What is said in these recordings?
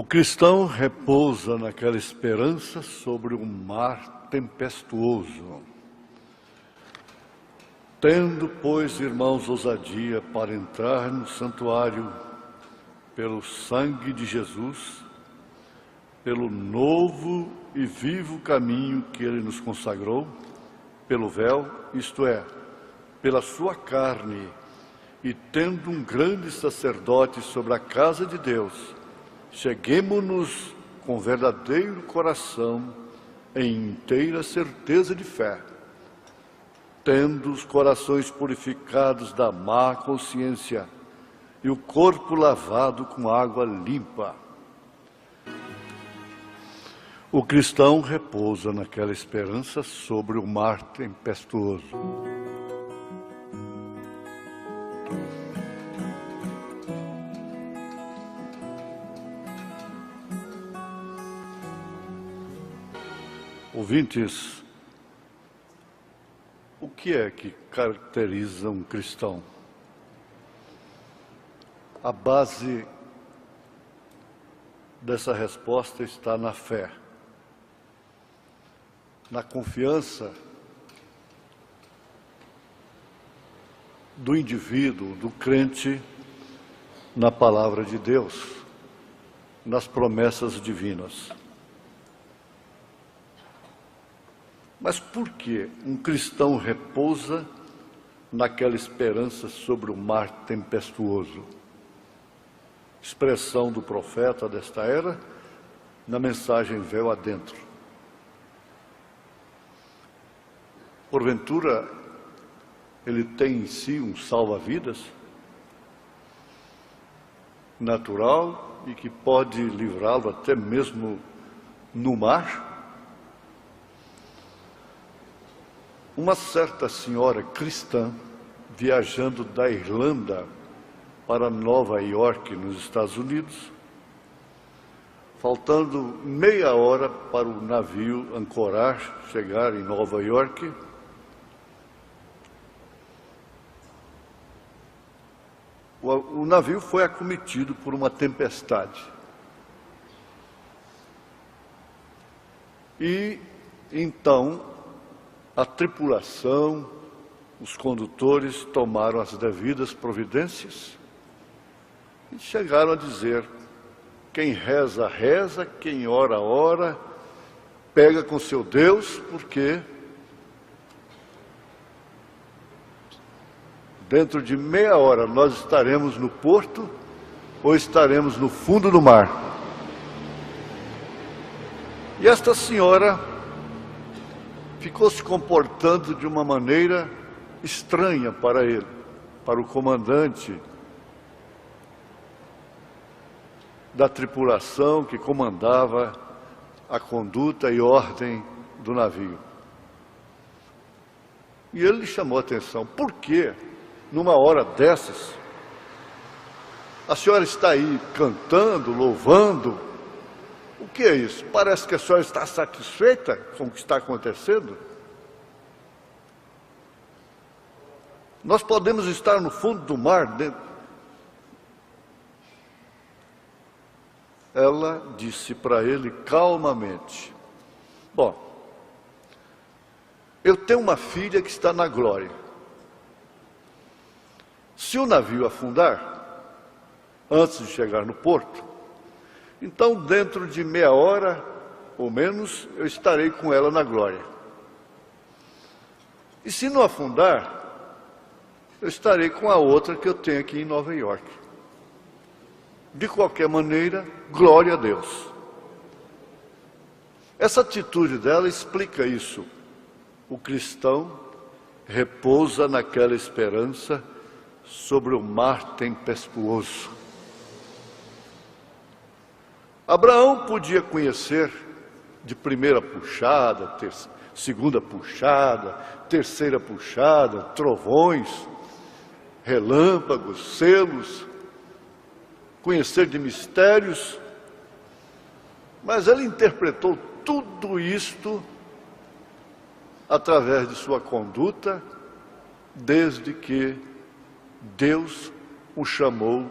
O cristão repousa naquela esperança sobre um mar tempestuoso. Tendo, pois, irmãos, ousadia para entrar no santuário pelo sangue de Jesus, pelo novo e vivo caminho que Ele nos consagrou, pelo véu, isto é, pela sua carne, e tendo um grande sacerdote sobre a casa de Deus, cheguemo-nos com verdadeiro coração, em inteira certeza de fé, tendo os corações purificados da má consciência e o corpo lavado com água limpa. O cristão repousa naquela esperança sobre o mar tempestuoso. Ouvintes, o que é que caracteriza um cristão? A base dessa resposta está na fé, na confiança do indivíduo, do crente, na palavra de Deus, nas promessas divinas. Mas por que um cristão repousa naquela esperança sobre o mar tempestuoso? Expressão do profeta desta era, na mensagem Véu Adentro. Porventura, ele tem em si um salva-vidas natural e que pode livrá-lo até mesmo no mar? Uma certa senhora cristã, viajando da Irlanda para Nova York, nos Estados Unidos, faltando meia hora para o navio ancorar, chegar em Nova York, o navio foi acometido por uma tempestade. E então a tripulação, os condutores tomaram as devidas providências e chegaram a dizer: quem reza, reza, quem ora, ora, pega com seu Deus, porque dentro de meia hora nós estaremos no porto ou estaremos no fundo do mar. E esta senhora ficou se comportando de uma maneira estranha para ele, para o comandante da tripulação que comandava a conduta e ordem do navio. E ele lhe chamou a atenção: por que, numa hora dessas, a senhora está aí cantando, louvando? O que é isso? Parece que a senhora está satisfeita com o que está acontecendo? Nós podemos estar no fundo do mar, dentro. Ela disse para ele calmamente: bom, eu tenho uma filha que está na glória. Se o navio afundar, antes de chegar no porto, então dentro de meia hora, ou menos, eu estarei com ela na glória. E se não afundar, eu estarei com a outra que eu tenho aqui em Nova York. De qualquer maneira, glória a Deus. Essa atitude dela explica isso. O cristão repousa naquela esperança sobre o mar tempestuoso. Abraão podia conhecer de primeira puxada, segunda puxada, terceira puxada, trovões, relâmpagos, selos, conhecer de mistérios, mas ele interpretou tudo isto através de sua conduta, desde que Deus o chamou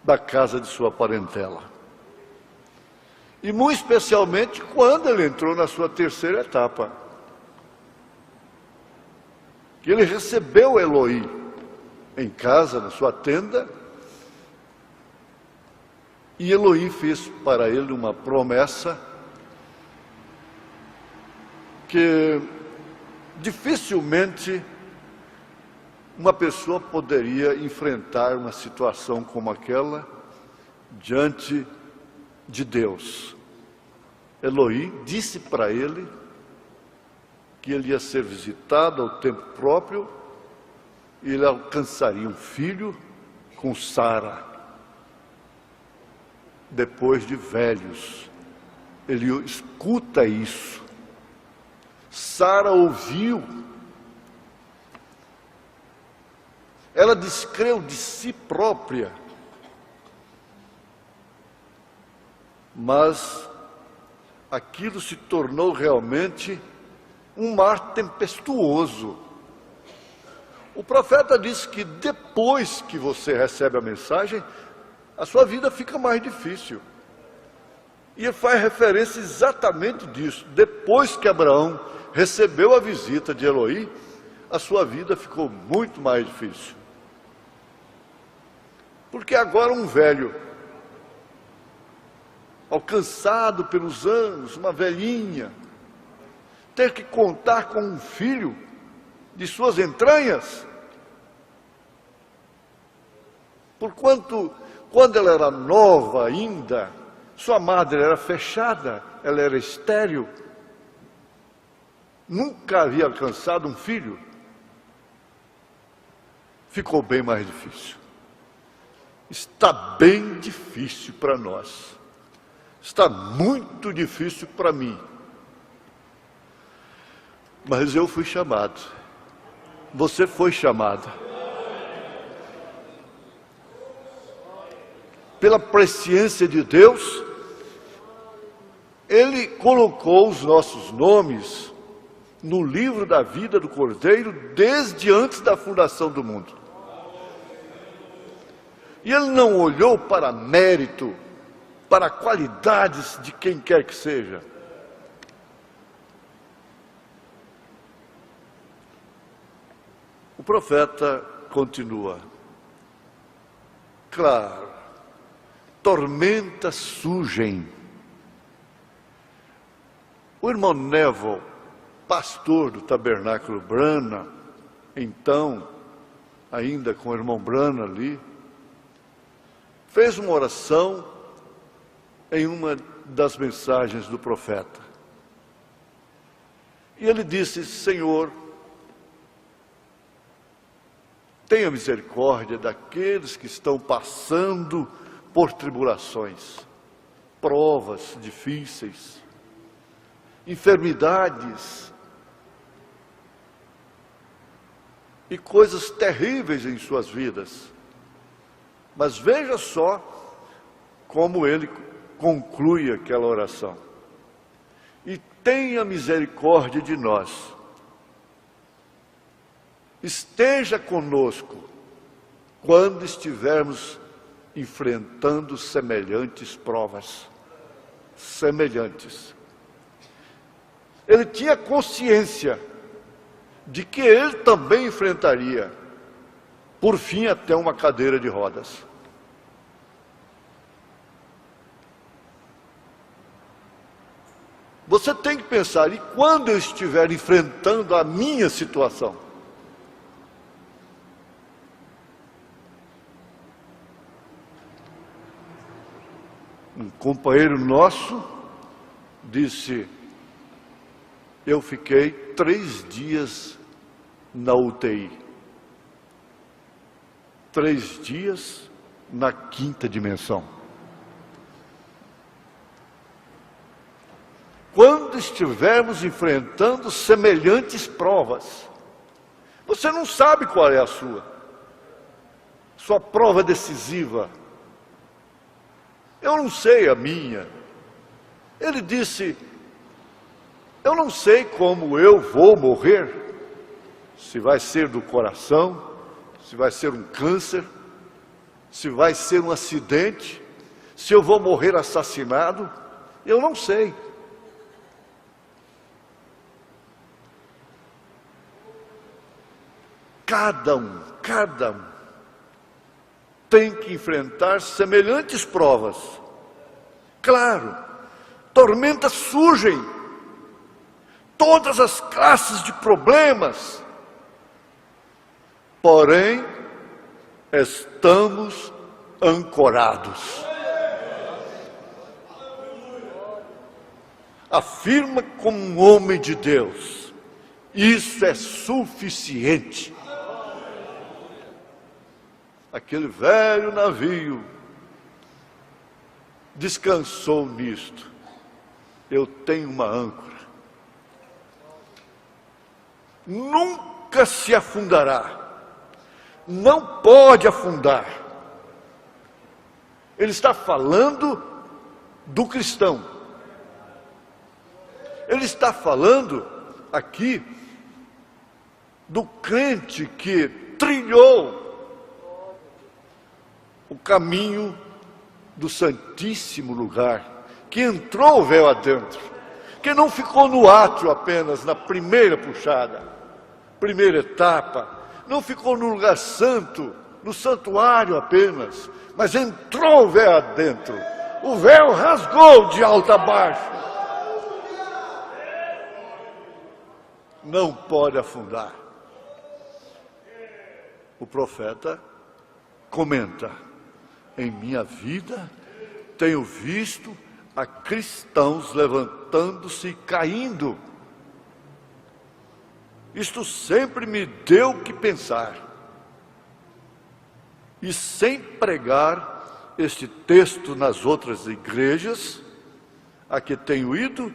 da casa de sua parentela. E muito especialmente quando ele entrou na sua terceira etapa. Que ele recebeu Eloi em casa, na sua tenda, e Eloi fez para ele uma promessa que dificilmente uma pessoa poderia enfrentar uma situação como aquela diante de Deus. Eloi disse para ele que ele ia ser visitado ao tempo próprio e ele alcançaria um filho com Sara. Depois de velhos, ele escuta isso. Sara ouviu. Ela descreu de si própria. Mas aquilo se tornou realmente um mar tempestuoso. O profeta disse que depois que você recebe a mensagem, a sua vida fica mais difícil. E ele faz referência exatamente disso. Depois que Abraão recebeu a visita de Eloi, a sua vida ficou muito mais difícil. Porque agora um velho, alcançado pelos anos, uma velhinha, ter que contar com um filho de suas entranhas, porquanto, quando ela era nova ainda, sua madre era fechada, ela era estéril, nunca havia alcançado um filho, ficou bem mais difícil. Está bem difícil para nós. Está muito difícil para mim. Mas eu fui chamado. Você foi chamada. Pela presciência de Deus, Ele colocou os nossos nomes no livro da vida do Cordeiro desde antes da fundação do mundo. E Ele não olhou para mérito, para qualidades de quem quer que seja. O profeta continua. Claro, tormentas surgem. O irmão Neville, pastor do Tabernáculo Brana, então, ainda com o irmão Brana ali, fez uma oração em uma das mensagens do profeta. E ele disse: Senhor, tenha misericórdia daqueles que estão passando por tribulações, provas difíceis, enfermidades e coisas terríveis em suas vidas. Mas veja só como ele conclui aquela oração. E tenha misericórdia de nós. Esteja conosco quando estivermos enfrentando semelhantes provas. Semelhantes. Ele tinha consciência de que ele também enfrentaria, por fim, até uma cadeira de rodas. Você tem que pensar, e quando eu estiver enfrentando a minha situação? Um companheiro nosso disse: eu fiquei 3 dias na UTI. 3 dias na 5ª dimensão. Quando estivermos enfrentando semelhantes provas, você não sabe qual é a sua prova decisiva. Eu não sei a minha. Ele disse: eu não sei como eu vou morrer, se vai ser do coração, se vai ser um câncer, se vai ser um acidente, se eu vou morrer assassinado. Eu não sei. Cada um tem que enfrentar semelhantes provas. Claro, tormentas surgem, todas as classes de problemas, porém, estamos ancorados. Afirma como um homem de Deus, isso é suficiente. Aquele velho navio descansou nisto. Eu tenho uma âncora. Nunca se afundará. Não pode afundar. Ele está falando do cristão. Ele está falando aqui do crente que trilhou o caminho do Santíssimo Lugar, que entrou o véu adentro, que não ficou no átrio apenas, na primeira puxada, primeira etapa, não ficou no lugar santo, no santuário apenas, mas entrou o véu adentro, o véu rasgou de alto a baixo. Não pode afundar. O profeta comenta: em minha vida tenho visto a cristãos levantando-se e caindo. Isto sempre me deu que pensar. E sem pregar este texto nas outras igrejas a que tenho ido,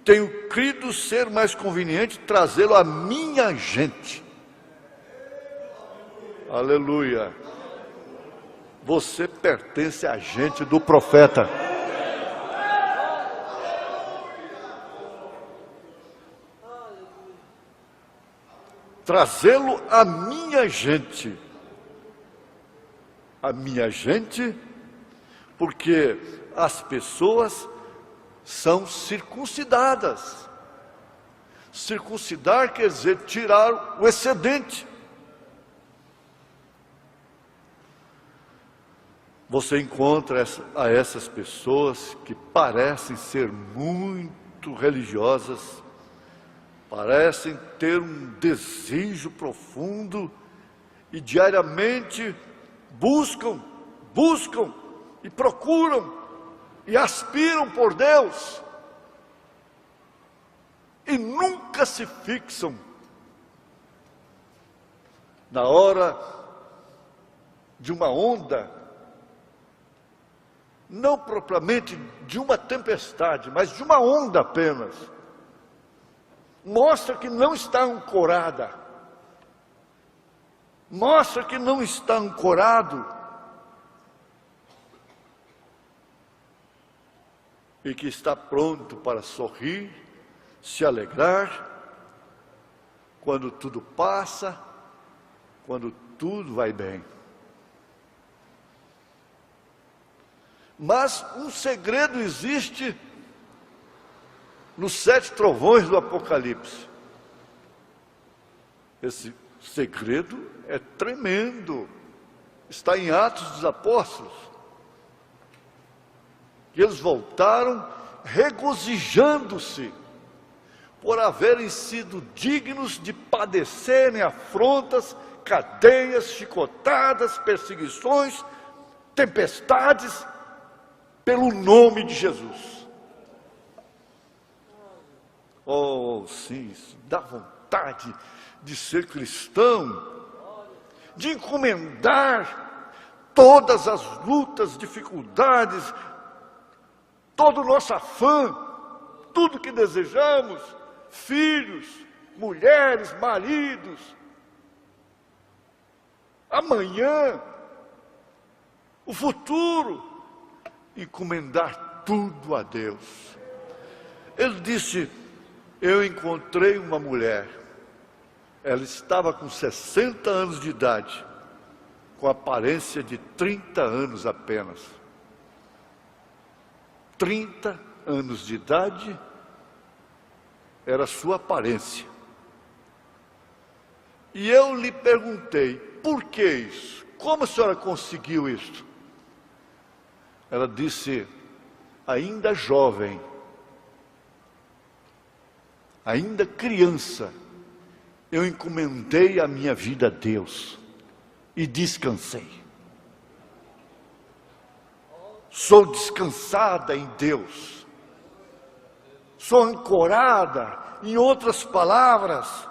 tenho crido ser mais conveniente trazê-lo à minha gente. Aleluia. Você pertence à gente do profeta. Trazê-lo à minha gente. A minha gente, porque as pessoas são circuncidadas. Circuncidar quer dizer tirar o excedente. Você encontra a essas pessoas que parecem ser muito religiosas, parecem ter um desejo profundo e diariamente buscam e procuram e aspiram por Deus e nunca se fixam na hora de uma onda, não propriamente de uma tempestade, mas de uma onda apenas. Mostra que não está ancorada. Mostra que não está ancorado. E que está pronto para sorrir, se alegrar, quando tudo passa, quando tudo vai bem. Mas um segredo existe nos 7 trovões do Apocalipse. Esse segredo é tremendo. Está em Atos dos Apóstolos. Que eles voltaram regozijando-se por haverem sido dignos de padecerem afrontas, cadeias, chicotadas, perseguições, tempestades, pelo nome de Jesus. Oh, sim, isso dá vontade de ser cristão, de encomendar todas as lutas, dificuldades, todo o nosso afã, tudo que desejamos, filhos, mulheres, maridos, amanhã, o futuro, encomendar tudo a Deus. Ele disse: eu encontrei uma mulher, ela estava com 60 anos de idade, com aparência de 30 anos apenas. 30 anos de idade era sua aparência. E eu lhe perguntei, por que isso? Como a senhora conseguiu isso? Ela disse, ainda jovem, ainda criança, eu encomendei a minha vida a Deus e descansei. Sou descansada em Deus. Sou ancorada, em outras palavras.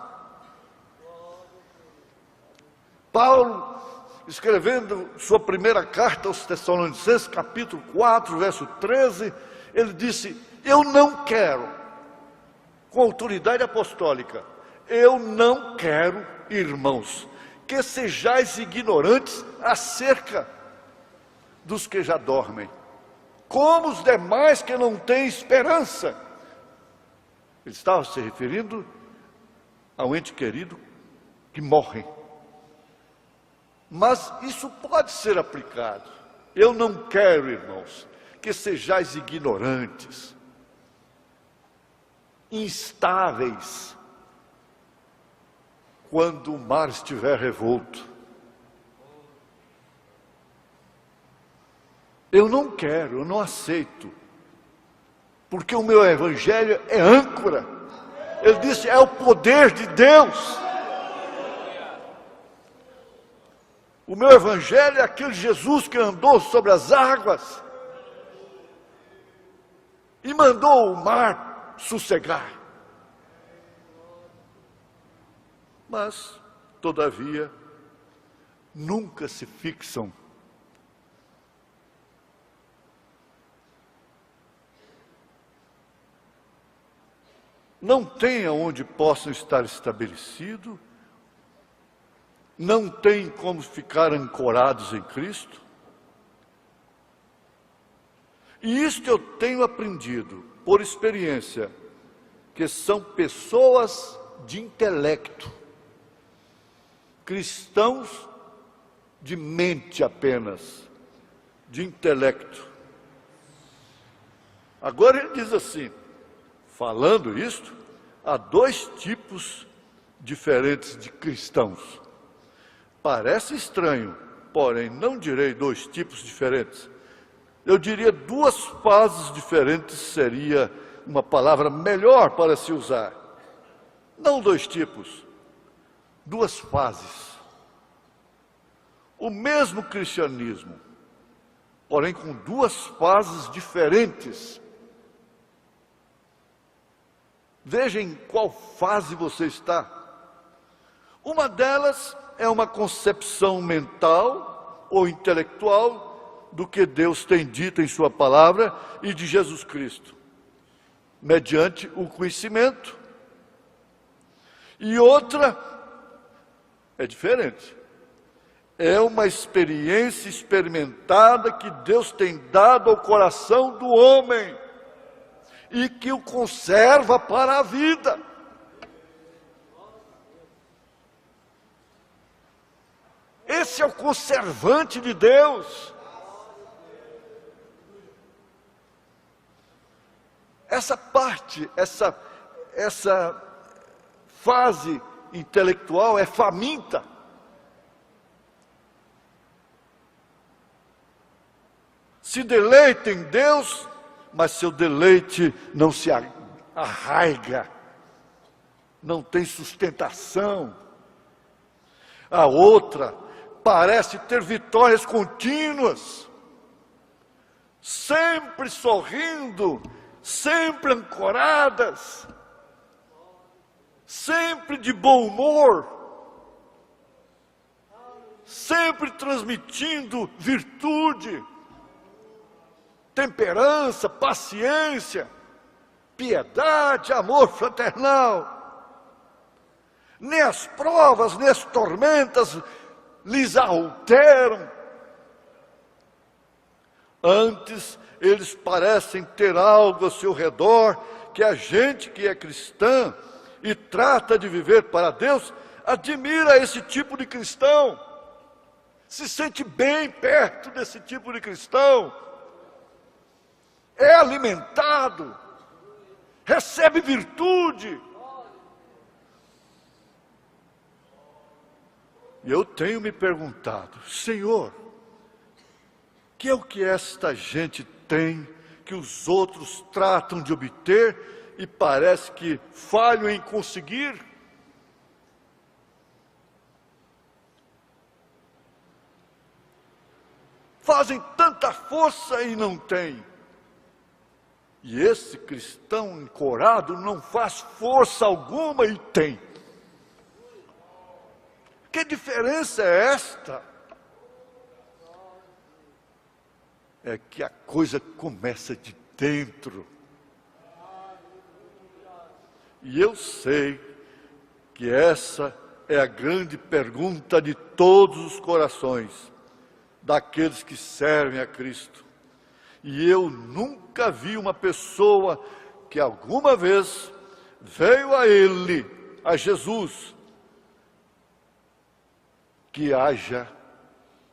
Paulo, escrevendo sua primeira carta aos Tessalonicenses, capítulo 4, verso 13, ele disse, eu não quero, com autoridade apostólica, eu não quero, irmãos, que sejais ignorantes acerca dos que já dormem, como os demais que não têm esperança. Ele estava se referindo ao ente querido que morre. Mas isso pode ser aplicado. Eu não quero, irmãos, que sejais ignorantes, instáveis, quando o mar estiver revolto. Eu não quero, eu não aceito, porque o meu evangelho é âncora. Ele disse, é o poder de Deus. O meu evangelho é aquele Jesus que andou sobre as águas e mandou o mar sossegar. Mas, todavia, nunca se fixam. Não tem aonde possam estar estabelecidos, não tem como ficar ancorados em Cristo. E isto eu tenho aprendido, por experiência, que são pessoas de intelecto, cristãos de mente apenas, de intelecto. Agora ele diz assim, falando isto, há dois tipos diferentes de cristãos. Parece estranho, porém não direi dois tipos diferentes. Eu diria duas fases diferentes seria uma palavra melhor para se usar. Não dois tipos, duas fases. O mesmo cristianismo, porém com duas fases diferentes. Veja em qual fase você está. Uma delas é uma concepção mental ou intelectual do que Deus tem dito em sua palavra e de Jesus Cristo, mediante o conhecimento. E outra é diferente. É uma experiência experimentada que Deus tem dado ao coração do homem e que o conserva para a vida. Esse é o conservante de Deus. Essa parte, essa fase intelectual é faminta. Se deleita em Deus, mas seu deleite não se arraiga, não tem sustentação. A outra parece ter vitórias contínuas, sempre sorrindo, sempre ancoradas, sempre de bom humor, sempre transmitindo virtude, temperança, paciência, piedade, amor fraternal. Nem as provas, nem as tormentas lhes alteram. Antes, eles parecem ter algo ao seu redor que a gente que é cristã e trata de viver para Deus, admira esse tipo de cristão, se sente bem perto desse tipo de cristão. é alimentado, recebe virtude. E eu tenho me perguntado, Senhor, que é o que esta gente tem, que os outros tratam de obter e parece que falham em conseguir? Fazem tanta força e não têm. E esse cristão ancorado não faz força alguma e tem. Que diferença é esta? É que a coisa começa de dentro. E eu sei que essa é a grande pergunta de todos os corações, daqueles que servem a Cristo. E eu nunca vi uma pessoa que alguma vez veio a Ele, a Jesus, que haja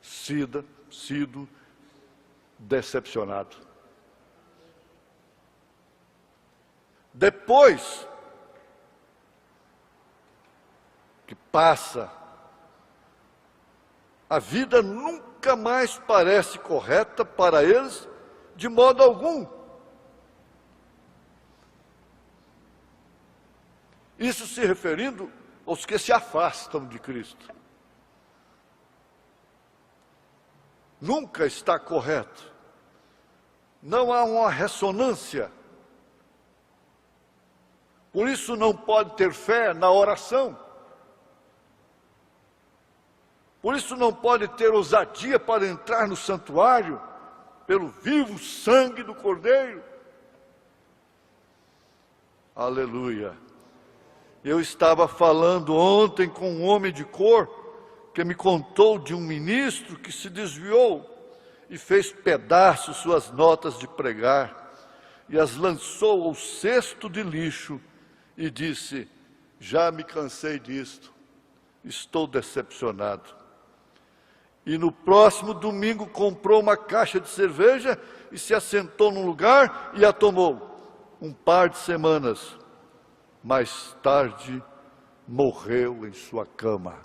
sido decepcionado. Depois que passa, a vida nunca mais parece correta para eles, de modo algum. Isso se referindo aos que se afastam de Cristo. Nunca está correto. Não há uma ressonância. Por isso não pode ter fé na oração. Por isso não pode ter ousadia para entrar no santuário, pelo vivo sangue do Cordeiro. Aleluia. Eu estava falando ontem com um homem de cor, que me contou de um ministro que se desviou e fez pedaços suas notas de pregar, e as lançou ao cesto de lixo, e disse: já me cansei disto, estou decepcionado. E no próximo domingo comprou uma caixa de cerveja e se assentou num lugar e a tomou. Um par de semanas mais tarde, morreu em sua cama.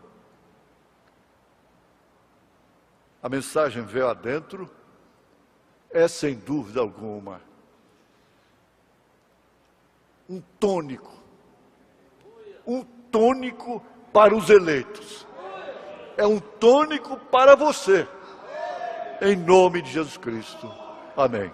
A mensagem veio adentro, é sem dúvida alguma um tônico para os eleitos. É um tônico para você, em nome de Jesus Cristo. Amém.